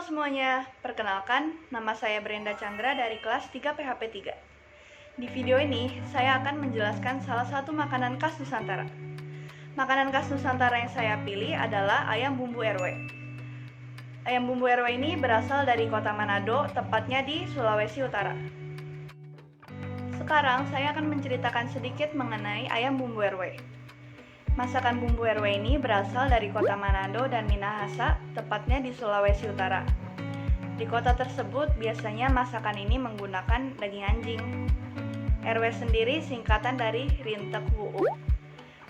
semuanya, perkenalkan, nama saya Brenda Chandra dari kelas 3 PHP 3. Di video ini, saya akan menjelaskan salah satu makanan khas Nusantara. Makanan khas Nusantara yang saya pilih adalah ayam bumbu RW. Ayam bumbu RW ini berasal dari kota Manado, tepatnya di Sulawesi Utara. Sekarang, saya akan menceritakan sedikit mengenai ayam bumbu RW. Masakan bumbu RW ini berasal dari kota Manado dan Minahasa, tepatnya di Sulawesi Utara. Di kota tersebut, biasanya masakan ini menggunakan daging anjing. RW sendiri singkatan dari Rintek Wuuk.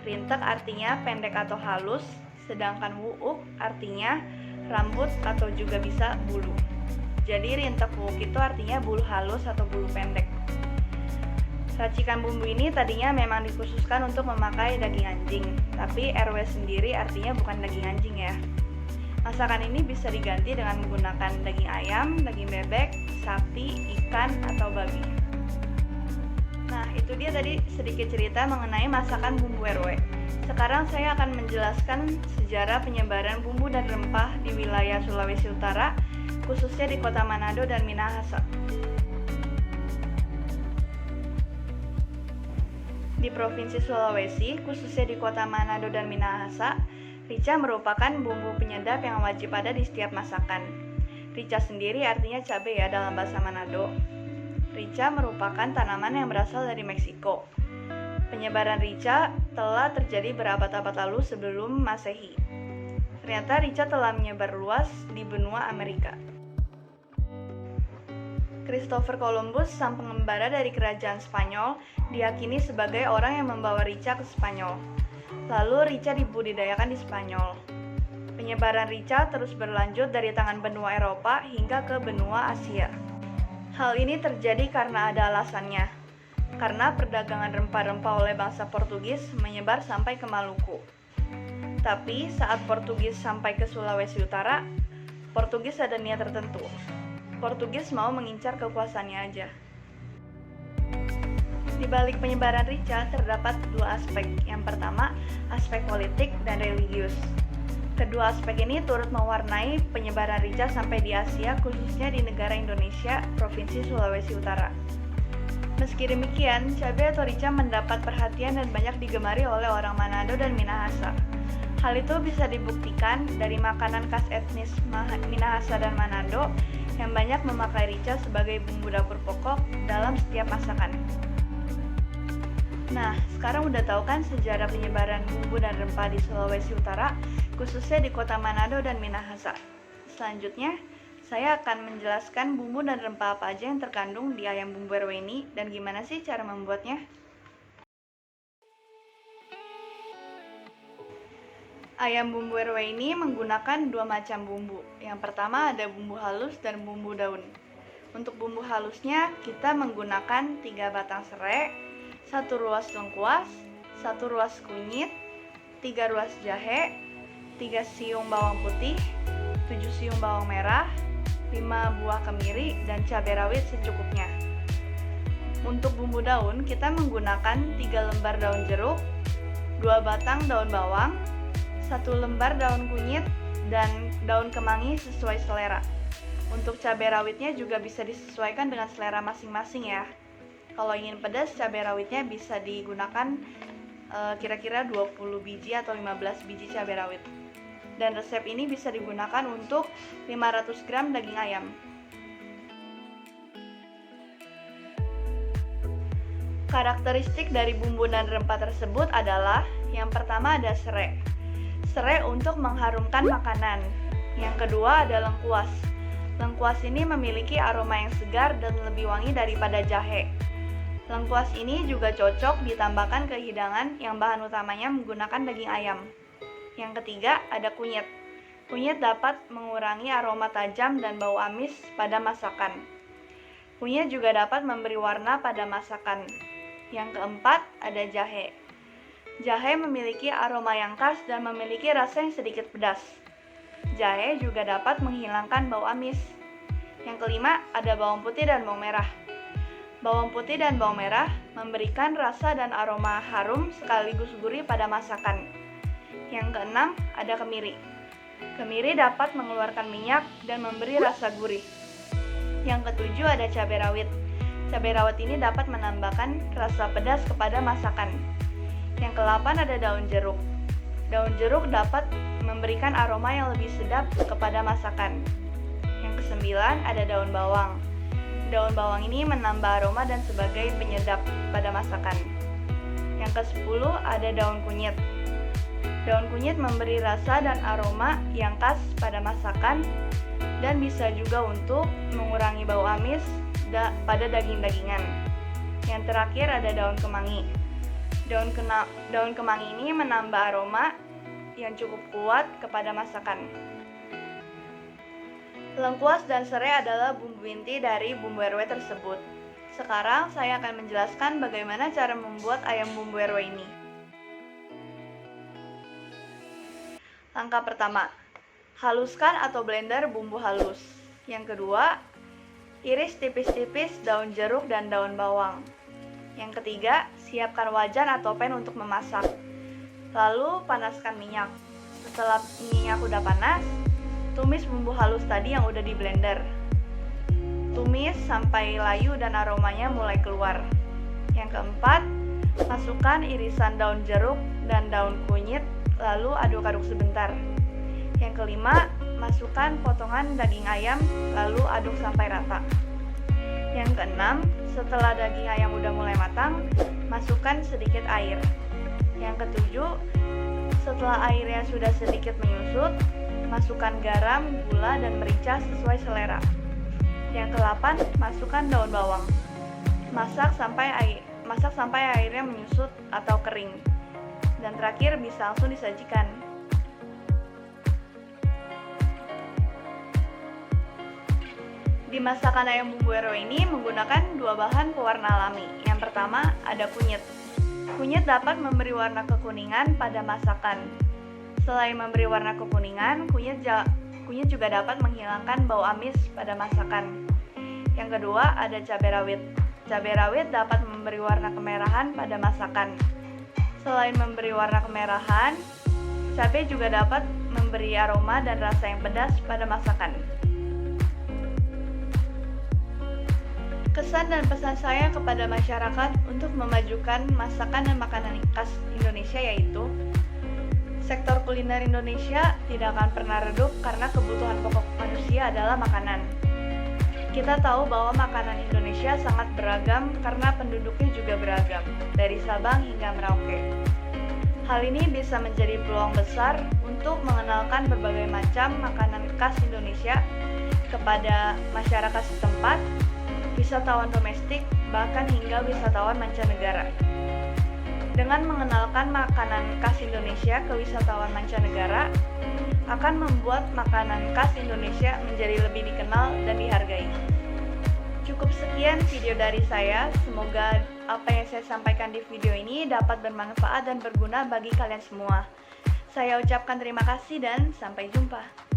Rintek artinya pendek atau halus, sedangkan Wuuk artinya rambut atau juga bisa bulu. Jadi Rintek Wuuk itu artinya bulu halus atau bulu pendek. Racikan bumbu ini tadinya memang dikhususkan untuk memakai daging anjing, tapi RW sendiri artinya bukan daging anjing ya. Masakan ini bisa diganti dengan menggunakan daging ayam, daging bebek, sapi, ikan, atau babi. Nah, itu dia tadi sedikit cerita mengenai masakan bumbu RW. Sekarang saya akan menjelaskan sejarah penyebaran bumbu dan rempah di wilayah Sulawesi Utara, khususnya di kota Manado dan Minahasa. Di Provinsi Sulawesi, khususnya di kota Manado dan Minahasa, rica merupakan bumbu penyedap yang wajib ada di setiap masakan. Rica sendiri artinya cabai ya dalam bahasa Manado. Rica merupakan tanaman yang berasal dari Meksiko. Penyebaran rica telah terjadi berabad-abad lalu sebelum Masehi. Ternyata rica telah menyebar luas di benua Amerika. Christopher Columbus, sang pengembara dari kerajaan Spanyol, diyakini sebagai orang yang membawa rica ke Spanyol. Lalu rica dibudidayakan di Spanyol. Penyebaran rica terus berlanjut dari tangan benua Eropa hingga ke benua Asia. Hal ini terjadi karena ada alasannya. Karena perdagangan rempah-rempah oleh bangsa Portugis menyebar sampai ke Maluku. Tapi saat Portugis sampai ke Sulawesi Utara, Portugis ada niat tertentu. Portugis mau mengincar kekuasaannya aja. Di balik penyebaran rica terdapat dua aspek. Yang pertama, aspek politik dan religius. Kedua aspek ini turut mewarnai penyebaran rica sampai di Asia, khususnya di negara Indonesia, Provinsi Sulawesi Utara. Meski demikian, cabai atau rica mendapat perhatian dan banyak digemari oleh orang Manado dan Minahasa. Hal itu bisa dibuktikan dari makanan khas etnis Minahasa dan Manado yang banyak memakai rica sebagai bumbu dapur pokok dalam setiap masakan. Nah, sekarang udah tahu kan sejarah penyebaran bumbu dan rempah di Sulawesi Utara, khususnya di kota Manado dan Minahasa. Selanjutnya, saya akan menjelaskan bumbu dan rempah apa aja yang terkandung di ayam bumbu RW ini dan gimana sih cara membuatnya. Ayam bumbu RW ini menggunakan dua macam bumbu. Yang pertama ada bumbu halus dan bumbu daun. Untuk bumbu halusnya kita menggunakan 3 batang serai, 1 ruas lengkuas, 1 ruas kunyit, 3 ruas jahe, 3 siung bawang putih, 7 siung bawang merah, 5 buah kemiri, dan cabai rawit secukupnya. Untuk bumbu daun kita menggunakan 3 lembar daun jeruk, 2 batang daun bawang, 1 lembar daun kunyit, dan daun kemangi sesuai selera. Untuk cabai rawitnya juga bisa disesuaikan dengan selera masing-masing ya. Kalau ingin pedas, cabai rawitnya bisa digunakan kira-kira 20 biji atau 15 biji cabai rawit. Dan resep ini bisa digunakan untuk 500 gram daging ayam. Karakteristik dari bumbu dan rempah tersebut adalah yang pertama ada serai. Serai untuk mengharumkan makanan. Yang kedua ada lengkuas. Lengkuas ini memiliki aroma yang segar dan lebih wangi daripada jahe. Lengkuas ini juga cocok ditambahkan ke hidangan yang bahan utamanya menggunakan daging ayam. Yang ketiga ada kunyit. Kunyit dapat mengurangi aroma tajam dan bau amis pada masakan. Kunyit juga dapat memberi warna pada masakan. Yang keempat ada jahe. Jahe memiliki aroma yang khas dan memiliki rasa yang sedikit pedas. Jahe juga dapat menghilangkan bau amis. Yang kelima, ada bawang putih dan bawang merah. Bawang putih dan bawang merah memberikan rasa dan aroma harum sekaligus gurih pada masakan. Yang keenam, ada kemiri. Kemiri dapat mengeluarkan minyak dan memberi rasa gurih. Yang ketujuh ada cabai rawit. Cabai rawit ini dapat menambahkan rasa pedas kepada masakan. Yang ke-8 ada daun jeruk. Daun jeruk dapat memberikan aroma yang lebih sedap kepada masakan. Yang ke-9 ada daun bawang. Daun bawang ini menambah aroma dan sebagai penyedap pada masakan. Yang ke-10 ada daun kunyit. Daun kunyit memberi rasa dan aroma yang khas pada masakan dan bisa juga untuk mengurangi bau amis pada daging-dagingan. Yang terakhir ada daun kemangi. Daun kemangi ini menambah aroma yang cukup kuat kepada masakan. Lengkuas dan serai adalah bumbu inti dari bumbu RW tersebut. Sekarang saya akan menjelaskan bagaimana cara membuat ayam bumbu RW ini. Langkah pertama, haluskan atau blender bumbu halus. Yang kedua, iris tipis-tipis daun jeruk dan daun bawang. Yang ketiga, siapkan wajan atau pan untuk memasak. Lalu panaskan minyak. Setelah minyak udah panas, tumis bumbu halus tadi yang udah di blender. Tumis sampai layu dan aromanya mulai keluar. Yang keempat, masukkan irisan daun jeruk dan daun kunyit, lalu aduk-aduk sebentar. Yang kelima, masukkan potongan daging ayam, lalu aduk sampai rata. Yang keenam, setelah daging ayam udah mulai matang, masukkan sedikit air. Yang ketujuh, setelah airnya sudah sedikit menyusut, masukkan garam, gula, dan merica sesuai selera. Yang ke-8, masukkan daun bawang. Masak sampai airnya menyusut atau kering. Dan terakhir bisa langsung disajikan. Di masakan ayam bumbu RW ini menggunakan dua bahan pewarna alami. Yang pertama ada kunyit. Kunyit dapat memberi warna kekuningan pada masakan. Selain memberi warna kekuningan, kunyit juga dapat menghilangkan bau amis pada masakan. Yang kedua ada cabai rawit. Cabai rawit dapat memberi warna kemerahan pada masakan. Selain memberi warna kemerahan, cabai juga dapat memberi aroma dan rasa yang pedas pada masakan. Kesan dan pesan saya kepada masyarakat untuk memajukan masakan dan makanan khas Indonesia yaitu sektor kuliner Indonesia tidak akan pernah redup karena kebutuhan pokok manusia adalah makanan. Kita tahu bahwa makanan Indonesia sangat beragam karena penduduknya juga beragam, dari Sabang hingga Merauke. Hal ini bisa menjadi peluang besar untuk mengenalkan berbagai macam makanan khas Indonesia kepada masyarakat setempat, wisatawan domestik, bahkan hingga wisatawan mancanegara. Dengan mengenalkan makanan khas Indonesia ke wisatawan mancanegara, akan membuat makanan khas Indonesia menjadi lebih dikenal dan dihargai. Cukup sekian video dari saya, semoga apa yang saya sampaikan di video ini dapat bermanfaat dan berguna bagi kalian semua. Saya ucapkan terima kasih dan sampai jumpa.